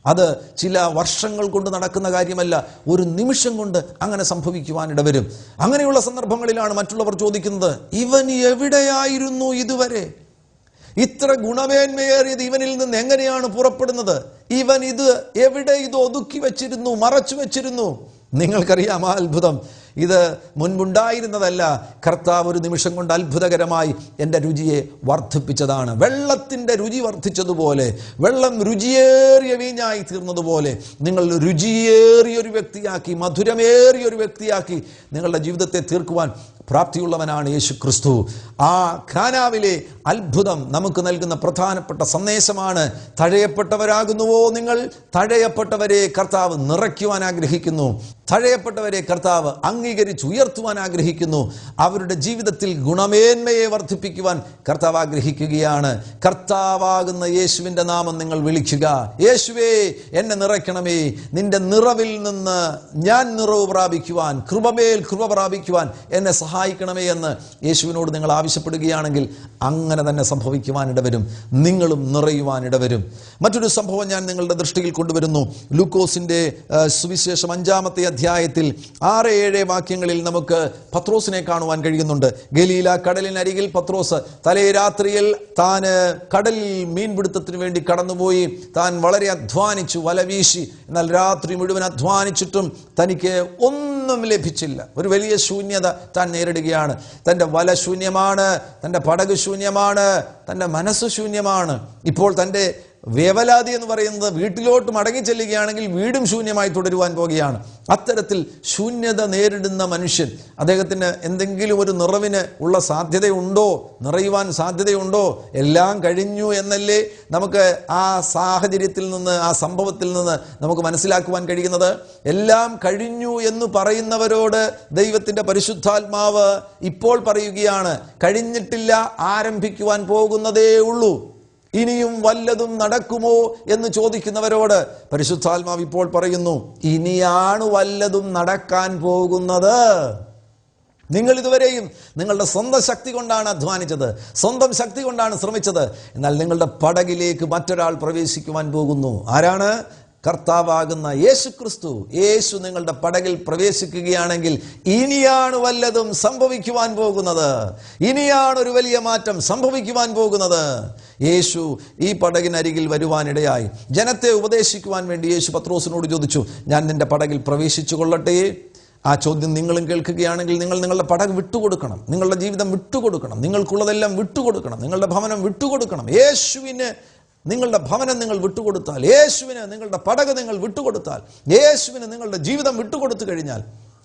അത് ചില വർഷങ്ങൾ കൊണ്ട് നടക്കുന്ന കാര്യമല്ല, ഒരു നിമിഷം കൊണ്ട് അങ്ങനെ സംഭവിക്കുവാനിടവരും. അങ്ങനെയുള്ള സന്ദർഭങ്ങളിലാണ് മറ്റുള്ളവർ ചോദിക്കുന്നത്, ഇവൻ എവിടെയായിരുന്നു ഇതുവരെ? ഇത്ര ഗുണമേന്മയേറിയത് ഇവനിൽ നിന്ന് എങ്ങനെയാണ് പുറപ്പെടുന്നത്? ഇവൻ ഇത് എവിടെ ഇത് ഒതുക്കി വെച്ചിരുന്നു, മറച്ചു വെച്ചിരുന്നു? നിങ്ങൾക്കറിയാം ആ അത്ഭുതം. ഇത് മുൻപുണ്ടായിരുന്നതല്ല. കർത്താവ് ഒരു നിമിഷം കൊണ്ട് അത്ഭുതകരമായി എൻ്റെ രുചിയെ വർദ്ധിപ്പിച്ചതാണ്. വെള്ളത്തിൻ്റെ രുചി വർദ്ധിച്ചതുപോലെ, വെള്ളം രുചിയേറിയ വീഞ്ഞായി തീർന്നതുപോലെ നിങ്ങൾ രുചിയേറിയൊരു വ്യക്തിയാക്കി, മധുരമേറിയൊരു വ്യക്തിയാക്കി നിങ്ങളുടെ ജീവിതത്തെ തീർക്കുവാൻ പ്രാപ്തിയുള്ളവനാണ് യേശു ക്രിസ്തു. ആ ഖാനാവിലെ അത്ഭുതം നമുക്ക് നൽകുന്ന പ്രധാനപ്പെട്ട സന്ദേശമാണ്. തഴയപ്പെട്ടവരാകുന്നുവോ നിങ്ങൾ? തഴയപ്പെട്ടവരെ കർത്താവ് നിറയ്ക്കുവാൻ ആഗ്രഹിക്കുന്നു. തഴയപ്പെട്ടവരെ കർത്താവ് അംഗീകരിച്ച് ഉയർത്തുവാൻ ആഗ്രഹിക്കുന്നു. അവരുടെ ജീവിതത്തിൽ ഗുണമേന്മയെ വർദ്ധിപ്പിക്കുവാൻ കർത്താവ് ആഗ്രഹിക്കുകയാണ്. കർത്താവാകുന്ന യേശുവിൻ്റെ നാമം നിങ്ങൾ വിളിക്കുക. യേശുവേ, എന്നെ നിറയ്ക്കണമേ. നിന്റെ നിറവിൽ നിന്ന് ഞാൻ നിറവ് പ്രാപിക്കുവാൻ, കൃപമേൽ കൃപ പ്രാപിക്കുവാൻ എന്നെ സഹായിക്കണമേ എന്ന് യേശുവിനോട് നിങ്ങൾ ആവശ്യപ്പെടുകയാണെങ്കിൽ അങ്ങനെ തന്നെ സംഭവിക്കുവാനിടവരും. നിങ്ങളും നിറയുവാനിടവരും. മറ്റൊരു സംഭവം ഞാൻ നിങ്ങളുടെ ദൃഷ്ടിയിൽ കൊണ്ടുവരുന്നു. ലൂക്കോസിന്റെ സുവിശേഷം 5-ാമത്തെ അധ്യായത്തിൽ 6-7 വാക്യങ്ങളിൽ നമുക്ക് പത്രോസിനെ കാണുവാൻ കഴിയുന്നുണ്ട്. ഗലീല കടലിനരികിൽ പത്രോസ് തലേ രാത്രിയിൽ താൻ കടലിൽ മീൻപിടുത്തത്തിന് വേണ്ടി കടന്നുപോയി. താൻ വളരെ അധ്വാനിച്ചു, വല വീശി. എന്നാൽ രാത്രി മുഴുവൻ അധ്വാനിച്ചിട്ടും തനിക്ക് ഒന്നും ലഭിച്ചില്ല. ഒരു വലിയ ശൂന്യത താൻ നേരിടുകയാണ്. തൻ്റെ വല ശൂന്യമാണ്, തൻ്റെ പടക് ശൂന്യമാണ്, തൻ്റെ മനസ്സ് ശൂന്യമാണ്. ഇപ്പോൾ തൻ്റെ വേവലാതി എന്ന് പറയുന്നത് വീട്ടിലോട്ട് മടങ്ങി ചെല്ലുകയാണെങ്കിൽ വീടും ശൂന്യമായി തുടരുവാൻ പോകുകയാണ്. അത്തരത്തിൽ ശൂന്യത നേരിടുന്ന മനുഷ്യൻ, അദ്ദേഹത്തിന് എന്തെങ്കിലും ഒരു നിറവിന് ഉള്ള സാധ്യതയുണ്ടോ, നിറയുവാൻ സാധ്യതയുണ്ടോ? എല്ലാം കഴിഞ്ഞു എന്നല്ലേ നമുക്ക് ആ സാഹചര്യത്തിൽ നിന്ന്, ആ സംഭവത്തിൽ നിന്ന് നമുക്ക് മനസ്സിലാക്കുവാൻ കഴിയുന്നത്. എല്ലാം കഴിഞ്ഞു എന്ന് പറയുന്നവരോട് ദൈവത്തിൻ്റെ പരിശുദ്ധാത്മാവ് ഇപ്പോൾ പറയുകയാണ്, കഴിഞ്ഞിട്ടില്ല, ആരംഭിക്കുവാൻ പോകുന്നതേ ഉള്ളൂ. ഇനിയും വല്ലതും നടക്കുമോ എന്ന് ചോദിക്കുന്നവരോട് പരിശുദ്ധാത്മാവ് ഇപ്പോൾ പറയുന്നു, ഇനിയാണ് വല്ലതും നടക്കാൻ പോകുന്നത്. നിങ്ങൾ ഇതുവരെയും നിങ്ങളുടെ സ്വന്തം ശക്തി കൊണ്ടാണ് അധ്വാനിച്ചത്, സ്വന്തം ശക്തി കൊണ്ടാണ് ശ്രമിച്ചത്. എന്നാൽ നിങ്ങളുടെ പടകിലേക്ക് മറ്റൊരാൾ പ്രവേശിക്കുവാൻ പോകുന്നു. ആരാണ്? കർത്താവാകുന്ന യേശു ക്രിസ്തു. യേശു നിങ്ങളുടെ പടകിൽ പ്രവേശിക്കുകയാണെങ്കിൽ ഇനിയാണ് വല്ലതും സംഭവിക്കുവാൻ പോകുന്നത്. ഇനിയാണ് ഒരു വലിയ മാറ്റം സംഭവിക്കുവാൻ പോകുന്നത്. യേശു ഈ പടകിനരികിൽ വരുവാനിടയായി. ജനത്തെ ഉപദേശിക്കുവാൻ വേണ്ടി യേശു പത്രോസിനോട് ചോദിച്ചു, ഞാൻ നിന്റെ പടകിൽ പ്രവേശിച്ചു കൊള്ളട്ടെ? ആ ചോദ്യം നിങ്ങളും കേൾക്കുകയാണെങ്കിൽ നിങ്ങൾ നിങ്ങളുടെ പടക് വിട്ടുകൊടുക്കണം, നിങ്ങളുടെ ജീവിതം വിട്ടുകൊടുക്കണം, നിങ്ങൾക്കുള്ളതെല്ലാം വിട്ടുകൊടുക്കണം, നിങ്ങളുടെ ഭവനം വിട്ടുകൊടുക്കണം. യേശുവിന് നിങ്ങളുടെ ഭവനം നിങ്ങൾ വിട്ടുകൊടുത്താൽ, യേശുവിന് നിങ്ങളുടെ പടക് നിങ്ങൾ വിട്ടുകൊടുത്താൽ, യേശുവിന് നിങ്ങളുടെ ജീവിതം വിട്ടുകൊടുത്തു കഴിഞ്ഞാൽ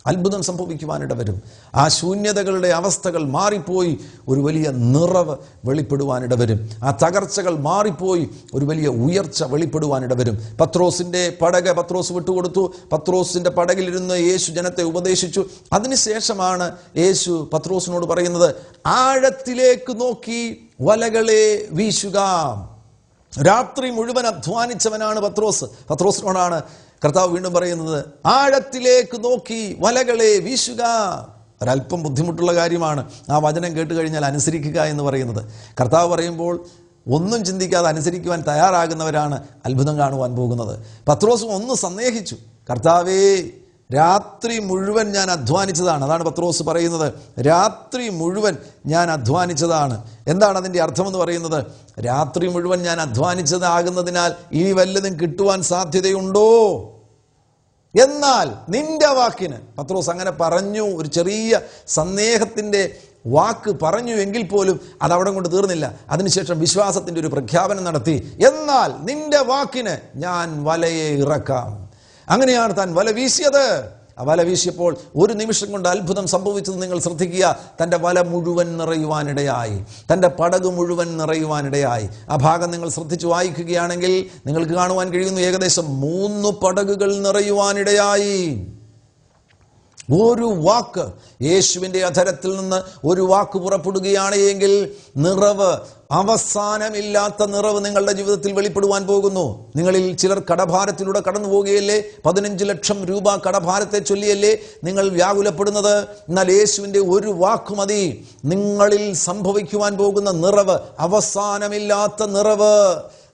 അത്ഭുതം സംഭവിക്കുവാനിട വരും. ആ ശൂന്യതകളുടെ അവസ്ഥകൾ മാറിപ്പോയി ഒരു വലിയ നിറവ് വെളിപ്പെടുവാനിട വരും. ആ തകർച്ചകൾ മാറിപ്പോയി ഒരു വലിയ ഉയർച്ച വെളിപ്പെടുവാനിട വരും. പത്രോസിന്റെ പടക് പത്രോസ് വിട്ടുകൊടുത്തു. പത്രോസിന്റെ പടകിലിരുന്ന് യേശു ജനത്തെ ഉപദേശിച്ചു. അതിനുശേഷമാണ് യേശു പത്രോസിനോട് പറയുന്നത്, ആഴത്തിലേക്ക് നോക്കി വലകളെ വീശുക. രാത്രി മുഴുവൻ അധ്വാനിച്ചവനാണ് പത്രോസ്. പത്രോസിനോടാണ് കർത്താവ് വീണ്ടും പറയുന്നത്, ആഴത്തിലേക്ക് നോക്കി വലകളെ വീശുക. ഒരല്പം ബുദ്ധിമുട്ടുള്ള കാര്യമാണ് ആ വചനം കേട്ട് കഴിഞ്ഞാൽ അനുസരിക്കുക എന്ന് പറയുന്നത്. കർത്താവ് പറയുമ്പോൾ ഒന്നും ചിന്തിക്കാതെ അനുസരിക്കുവാൻ തയ്യാറാകുന്നവരാണ് അത്ഭുതം കാണുവാൻ പോകുന്നത്. പത്രോസും ഒന്ന് സന്ദേഹിച്ചു, കർത്താവേ, രാത്രി മുഴുവൻ ഞാൻ അധ്വാനിച്ചതാണ്. അതാണ് പത്രോസ് പറയുന്നത്, രാത്രി മുഴുവൻ ഞാൻ അധ്വാനിച്ചതാണ്. എന്താണ് അതിൻ്റെ അർത്ഥമെന്ന് പറയുന്നത്? രാത്രി മുഴുവൻ ഞാൻ അധ്വാനിച്ചതാകുന്നതിനാൽ ഇനി വല്ലതും കിട്ടുവാൻ സാധ്യതയുണ്ടോ? എന്നാൽ നിന്റെ വാക്കിന്, പത്രോസ് അങ്ങനെ പറഞ്ഞു, ഒരു ചെറിയ സന്ദേഹത്തിൻ്റെ വാക്ക് പറഞ്ഞു എങ്കിൽ പോലും അത് അവിടെ കൊണ്ട് തീർന്നില്ല. അതിനുശേഷം വിശ്വാസത്തിൻ്റെ ഒരു പ്രഖ്യാപനം നടത്തി, എന്നാൽ നിന്റെ വാക്കിന് ഞാൻ വലയെ ഇറക്കാം. അങ്ങനെയാണ് താൻ വല വീശിയത്. ആ വല വീശിയപ്പോൾ ഒരു നിമിഷം കൊണ്ട് അത്ഭുതം സംഭവിച്ചത് നിങ്ങൾ ശ്രദ്ധിക്കുക. തൻ്റെ വല മുഴുവൻ നിറയുവാനിടയായി, തൻ്റെ പടക് മുഴുവൻ നിറയുവാനിടയായി. ആ ഭാഗം നിങ്ങൾ ശ്രദ്ധിച്ചു വായിക്കുകയാണെങ്കിൽ നിങ്ങൾക്ക് കാണുവാൻ കഴിയുന്നു, ഏകദേശം 3 പടകുകൾ നിറയുവാനിടയായി. ഒരു വാക്ക്, യേശുവിൻ്റെ അധരത്തിൽ നിന്ന് ഒരു വാക്ക് പുറപ്പെടുകയാണ് എങ്കിൽ നിറവ്, അവസാനമില്ലാത്ത നിറവ് നിങ്ങളുടെ ജീവിതത്തിൽ വെളിപ്പെടുവാൻ പോകുന്നു. നിങ്ങളിൽ ചിലർ കടഭാരത്തിലൂടെ കടന്നു പോകുകയല്ലേ? 15 ലക്ഷം രൂപ കടഭാരത്തെ ചൊല്ലിയല്ലേ നിങ്ങൾ വ്യാകുലപ്പെടുന്നത്? എന്നാൽ യേശുവിൻ്റെ ഒരു വാക്ക് മതി. നിങ്ങളിൽ സംഭവിക്കുവാൻ പോകുന്ന നിറവ്, അവസാനമില്ലാത്ത നിറവ്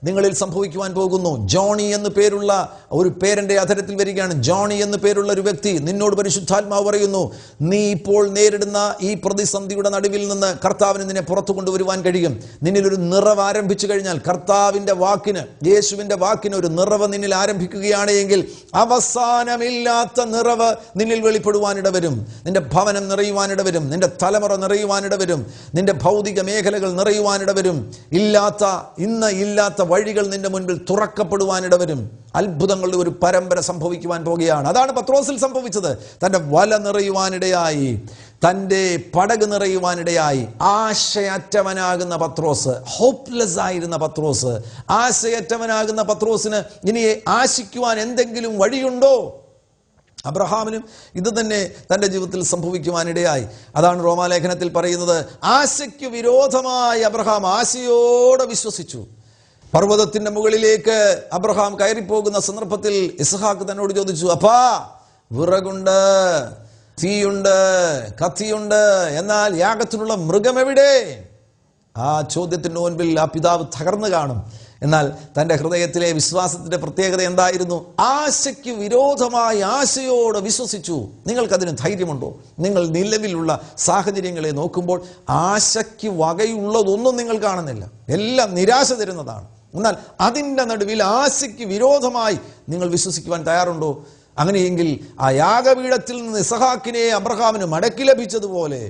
നിങ്ങളിൽ സംഭവിക്കുവാൻ പോകുന്നു. ജോണി എന്ന് പേരുള്ള ഒരു പേരൻ്റെ അധരത്തിൽ വരികയാണ്. ജോണി എന്ന് പേരുള്ള ഒരു വ്യക്തി, നിന്നോട് പരിശുദ്ധാത്മാവ് പറയുന്നു, നീ ഇപ്പോൾ നേരിടുന്ന ഈ പ്രതിസന്ധിയുടെ നടുവിൽ നിന്ന് കർത്താവിന് നിന്നെ പുറത്തു കൊണ്ടുവരുവാൻ കഴിയും. നിന്നിലൊരു നിറവ് ആരംഭിച്ചു കഴിഞ്ഞാൽ, കർത്താവിൻ്റെ വാക്കിന്, യേശുവിൻ്റെ വാക്കിന് ഒരു നിറവ് നിന്നിൽ ആരംഭിക്കുകയാണ് എങ്കിൽ അവസാനമില്ലാത്ത നിറവ് നിന്നിൽ വെളിപ്പെടുവാനിട വരും. നിന്റെ ഭവനം നിറയുവാനിട വരും, നിന്റെ തലമുറ നിറയുവാനിട വരും, നിന്റെ ഭൗതിക മേഖലകൾ നിറയുവാനിട വരും. ഇന്ന് ഇല്ലാത്ത വഴികൾ നിന്റെ മുൻപിൽ തുറക്കപ്പെടുവാനിട വരും. അത്ഭുതങ്ങളുടെ ഒരു പരമ്പര സംഭവിക്കുവാൻ പോകുകയാണ്. അതാണ് പത്രോസിൽ സംഭവിച്ചത്. തൻ്റെ വല നിറയുവാനിടയായി, തൻ്റെ പടക് നിറയുവാനിടയായി. ആശയറ്റവനാകുന്ന പത്രോസ്, ഹോപ്പ്ലെസ് ആയിരുന്ന പത്രോസ്, ആശയറ്റവനാകുന്ന പത്രോസിന് ഇനി ആശിക്കുവാൻ എന്തെങ്കിലും വഴിയുണ്ടോ? അബ്രഹാമിനും ഇത് തന്നെ തൻ്റെ ജീവിതത്തിൽ സംഭവിക്കുവാനിടയായി. അതാണ് റോമാലേഖനത്തിൽ പറയുന്നത്, ആശയ്ക്ക് വിരോധമായി അബ്രഹാം ആശയോടെ വിശ്വസിച്ചു. പർവ്വതത്തിന്റെ മുകളിലേക്ക് അബ്രഹാം കയറിപ്പോകുന്ന സന്ദർഭത്തിൽ ഇസ്ഹാക്ക് തന്നോട് ചോദിച്ചു, അപ്പാ, വിറകുണ്ട്, തീയുണ്ട്, കത്തിയുണ്ട്, എന്നാൽ യാഗത്തിനുള്ള മൃഗം എവിടെ? ആ ചോദ്യത്തിന് മുൻപിൽ ആ പിതാവ് തകർന്നു കാണും. എന്നാൽ തൻ്റെ ഹൃദയത്തിലെ വിശ്വാസത്തിന്റെ പ്രത്യേകത എന്തായിരുന്നു? ആശയ്ക്ക് വിരോധമായി ആശയോടെ വിശ്വസിച്ചു. നിങ്ങൾക്കതിന് ധൈര്യമുണ്ടോ? നിങ്ങൾ നിലവിലുള്ള സാഹചര്യങ്ങളെ നോക്കുമ്പോൾ ആശയ്ക്ക് വകയുള്ളതൊന്നും നിങ്ങൾ കാണുന്നില്ല, എല്ലാം നിരാശ തരുന്നതാണ്. എന്നാൽ അതിൻ്റെ നടുവിൽ ആശയ്ക്ക് വിരോധമായി നിങ്ങൾ വിശ്വസിക്കുവാൻ തയ്യാറുണ്ടോ? അങ്ങനെയെങ്കിൽ ആ യാഗപീഠത്തിൽ നിന്ന് ഇസ്ഹാക്കിനെ അബ്രഹാമിന് മടക്കി ലഭിച്ചതുപോലെ,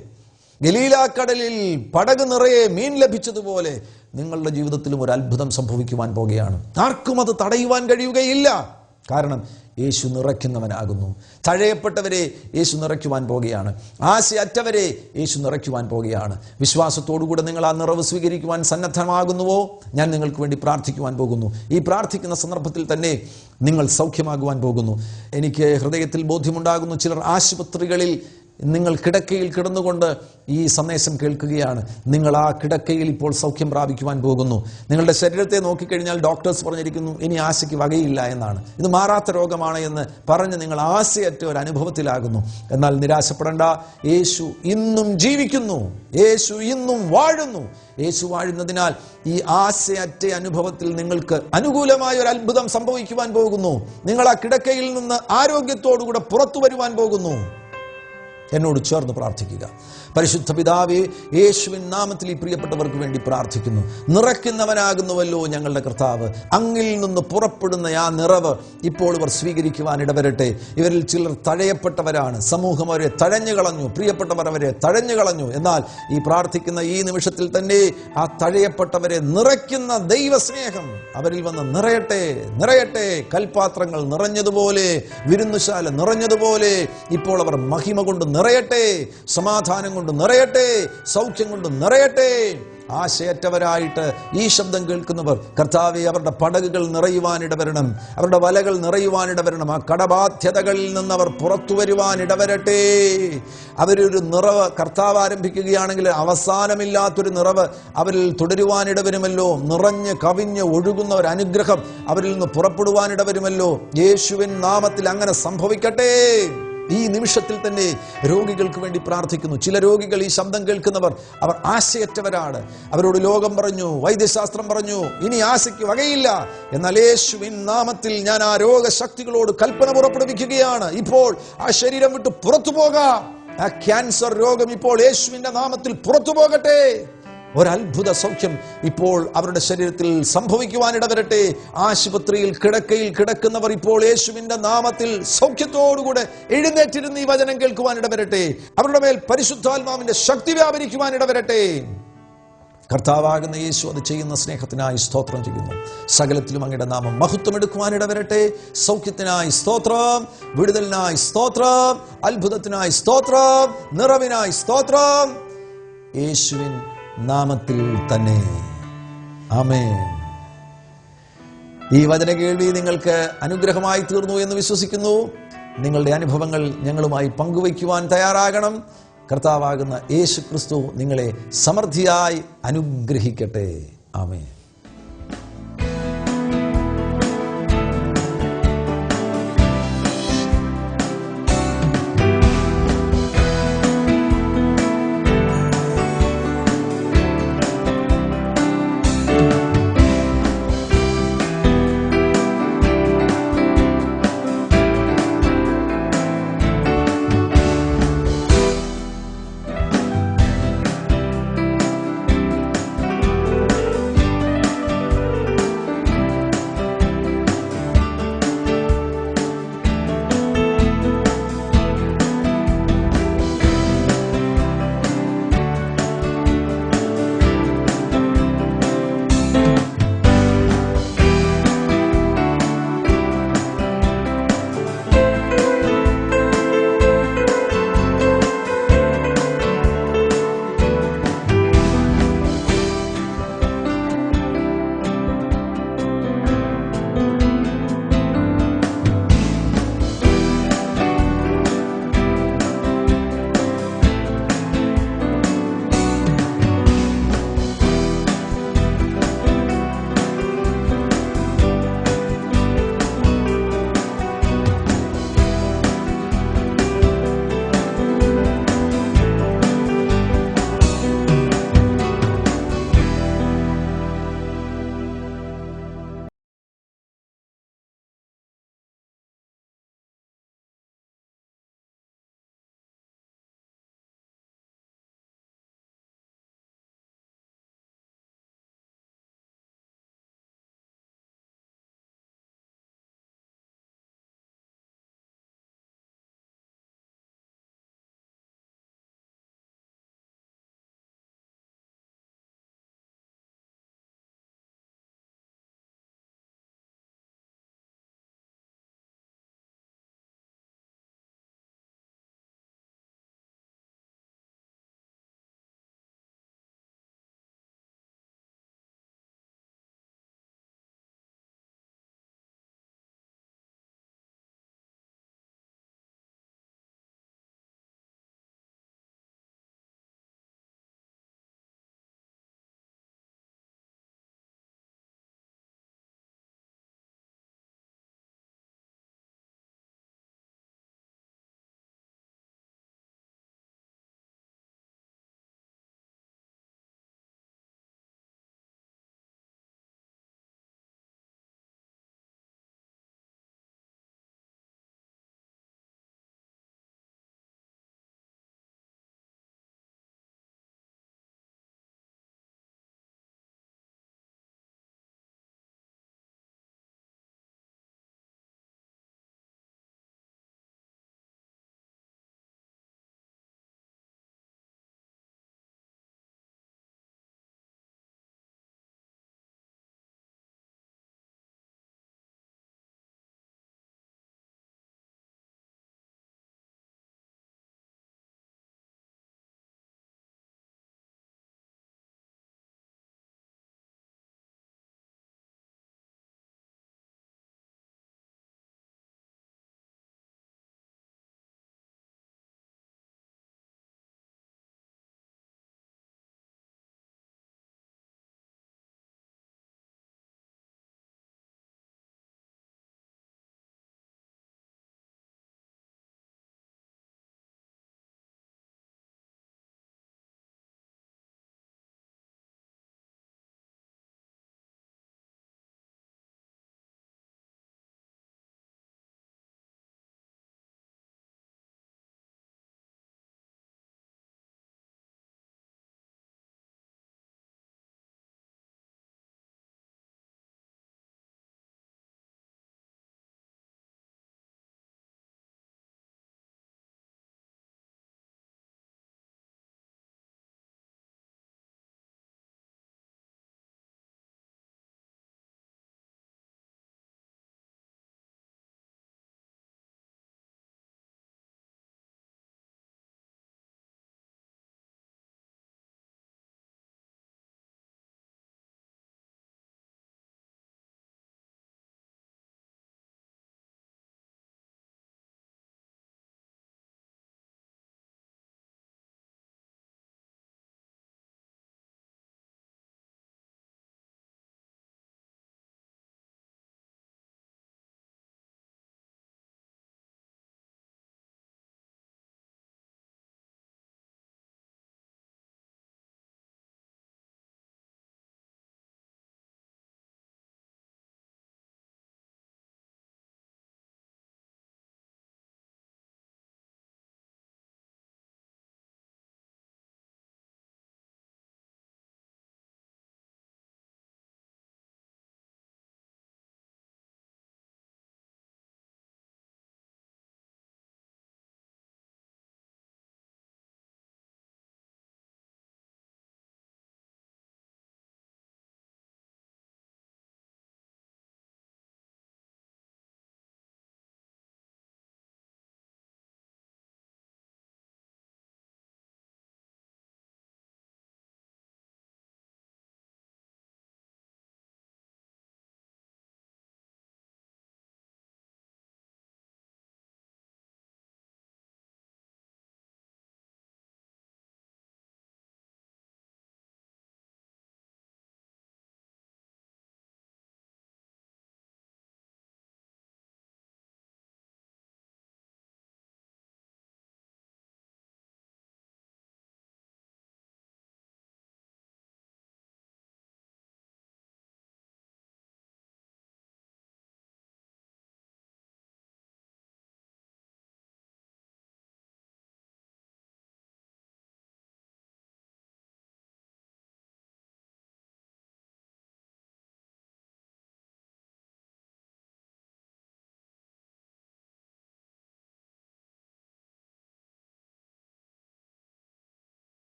ഗലീലാക്കടലിൽ പടക് നിറയെ മീൻ ലഭിച്ചതുപോലെ നിങ്ങളുടെ ജീവിതത്തിലും ഒരു അത്ഭുതം സംഭവിക്കുവാൻ പോകുകയാണ്. ആർക്കും അത് തടയുവാൻ കഴിയുകയില്ല. കാരണം യേശു നിറയ്ക്കുന്നവനാകുന്നു. തഴയപ്പെട്ടവരെ യേശു നിറയ്ക്കുവാൻ പോകുകയാണ്. ആശയറ്റവരെ യേശു നിറയ്ക്കുവാൻ പോകുകയാണ്. വിശ്വാസത്തോടുകൂടെ നിങ്ങൾ ആ നിറവ് സ്വീകരിക്കുവാൻ സന്നദ്ധമാകുന്നുവോ? ഞാൻ നിങ്ങൾക്ക് വേണ്ടി പ്രാർത്ഥിക്കുവാൻ പോകുന്നു. ഈ പ്രാർത്ഥിക്കുന്ന സന്ദർഭത്തിൽ തന്നെ നിങ്ങൾ സൗഖ്യമാകുവാൻ പോകുന്നു. എനിക്ക് ഹൃദയത്തിൽ ബോധ്യമുണ്ടാകുന്നു, ചിലർ ആശുപത്രികളിൽ നിങ്ങൾ കിടക്കയിൽ കിടന്നുകൊണ്ട് ഈ സന്ദേശം കേൾക്കുകയാണ്. നിങ്ങൾ ആ കിടക്കയിൽ ഇപ്പോൾ സൗഖ്യം പ്രാപിക്കുവാൻ പോകുന്നു. നിങ്ങളുടെ ശരീരത്തെ നോക്കിക്കഴിഞ്ഞാൽ ഡോക്ടേഴ്സ് പറഞ്ഞിരിക്കുന്നു ഇനി ആശയ്ക്ക് വകയില്ല എന്നാണ്. ഇത് മാറാത്ത രോഗമാണ് എന്ന് പറഞ്ഞ് നിങ്ങൾ ആശയറ്റ ഒരു അനുഭവത്തിലാകുന്നു. എന്നാൽ നിരാശപ്പെടേണ്ട. യേശു ഇന്നും ജീവിക്കുന്നു. യേശു ഇന്നും വാഴുന്നു. യേശു വാഴുന്നതിനാൽ ഈ ആശയറ്റ അനുഭവത്തിൽ നിങ്ങൾക്ക് അനുകൂലമായ ഒരു അത്ഭുതം സംഭവിക്കുവാൻ പോകുന്നു. നിങ്ങൾ ആ കിടക്കയിൽ നിന്ന് ആരോഗ്യത്തോടുകൂടെ പുറത്തു വരുവാൻ പോകുന്നു. എന്നോട് ചേർന്ന് പ്രാർത്ഥിക്കുക. പരിശുദ്ധ പിതാവേ, യേശുവിൻ നാമത്തിൽ ഈ പ്രിയപ്പെട്ടവർക്ക് വേണ്ടി പ്രാർത്ഥിക്കുന്നു. നിറയ്ക്കുന്നവനാകുന്നുവല്ലോ ഞങ്ങളുടെ കർത്താവ്. അങ്ങിൽ നിന്ന് പുറപ്പെടുന്ന ആ നിറവ് ഇപ്പോൾ ഇവർ സ്വീകരിക്കുവാൻ ഇടവരട്ടെ. ഇവരിൽ ചിലർ തഴയപ്പെട്ടവരാണ്. സമൂഹം അവരെ തഴഞ്ഞു കളഞ്ഞു, പ്രിയപ്പെട്ടവർ അവരെ തഴഞ്ഞു കളഞ്ഞു. എന്നാൽ ഈ പ്രാർത്ഥിക്കുന്ന ഈ നിമിഷത്തിൽ തന്നെ ആ തഴയപ്പെട്ടവരെ നിറയ്ക്കുന്ന ദൈവസ്നേഹം അവരിൽ വന്ന് നിറയട്ടെ, നിറയട്ടെ. കൽപാത്രങ്ങൾ നിറഞ്ഞതുപോലെ, വിരുന്നുശാല നിറഞ്ഞതുപോലെ ഇപ്പോൾ അവർ മഹിമ കൊണ്ട് നിറയട്ടെ, സമാധാനം കൊണ്ട് നിറയട്ടെ, സൗഖ്യം കൊണ്ട് നിറയട്ടെ. ആശയറ്റവരായിട്ട് ഈ ശബ്ദം കേൾക്കുന്നവർ കർത്താവേ, അവരുടെ പടകുകൾ നിറയുവാനിടവരണം, അവരുടെ വലകൾ നിറയുവാനിടവരണം. ആ കടബാധ്യതകളിൽ നിന്ന് അവർ പുറത്തു വരുവാനിടവരട്ടെ. അവരൊരു നിറവ് കർത്താവ് ആരംഭിക്കുകയാണെങ്കിൽ അവസാനമില്ലാത്തൊരു നിറവ് അവരിൽ തുടരുവാനിടവരുമല്ലോ. നിറഞ്ഞ് കവിഞ്ഞ് ഒഴുകുന്ന ഒരു അനുഗ്രഹം അവരിൽ നിന്ന് പുറപ്പെടുവാനിടവരുമല്ലോ. യേശുവിൻ നാമത്തിൽ അങ്ങനെ സംഭവിക്കട്ടെ. ഈ നിമിഷത്തിൽ തന്നെ രോഗികൾക്ക് വേണ്ടി പ്രാർത്ഥിക്കുന്നു. ചില രോഗികൾ, ഈ ശബ്ദം കേൾക്കുന്നവർ, അവർ ആശയറ്റവരാണ്. അവരോട് ലോകം പറഞ്ഞു, വൈദ്യശാസ്ത്രം പറഞ്ഞു ഇനി ആശയ്ക്ക് വകയില്ല. എന്നാൽ യേശുവിൻ നാമത്തിൽ ഞാൻ ആ രോഗശക്തികളോട് കൽപ്പന പുറപ്പെടുവിക്കുകയാണ്. ഇപ്പോൾ ആ ശരീരം വിട്ട് പുറത്തു പോകാം. ആ ക്യാൻസർ രോഗം ഇപ്പോൾ യേശുവിന്റെ നാമത്തിൽ പുറത്തു പോകട്ടെ. ഒരത്ഭുത സൗഖ്യം ഇപ്പോൾ അവരുടെ ശരീരത്തിൽ സംഭവിക്കുവാനിടവരട്ടെ. ആശുപത്രിയിൽ കിടക്കയിൽ കിടക്കുന്നവർ ഇപ്പോൾ യേശുവിന്റെ നാമത്തിൽ സൗഖ്യത്തോടുകൂടെ എഴുന്നേറ്റിരുന്ന് ഈ വചനം കേൾക്കുവാനിടവരട്ടെ. അവരുടെ മേൽ പരിശുദ്ധാത്മാവിന്റെ ശക്തി വ്യാപരിക്കുവാനിടവരട്ടെ. കർത്താവാകുന്ന യേശു അത് ചെയ്യുന്ന സ്നേഹത്തിനായി സ്തോത്രം ചെയ്യുന്നു. സകലത്തിലും അങ്ങയുടെ നാമം മഹത്വം എടുക്കുവാനിടവരട്ടെ. സൗഖ്യത്തിനായി സ്തോത്രം, വിടുതലിനായി സ്തോത്രം, അത്ഭുതത്തിനായി സ്തോത്രം, നിറവിനായി സ്തോത്രം, യേശുവിൻ നാമത്തിൽ തന്നെ. ആമേൻ. ഈ വചന കേൾവി നിങ്ങൾക്ക് അനുഗ്രഹമായി തീർന്നു എന്ന് വിശ്വസിക്കുന്നു. നിങ്ങളുടെ അനുഭവങ്ങൾ ഞങ്ങളുമായി പങ്കുവയ്ക്കുവാൻ തയ്യാറാകണം. കർത്താവാകുന്ന യേശു ക്രിസ്തു നിങ്ങളെ സമൃദ്ധിയായി അനുഗ്രഹിക്കട്ടെ. ആമേൻ.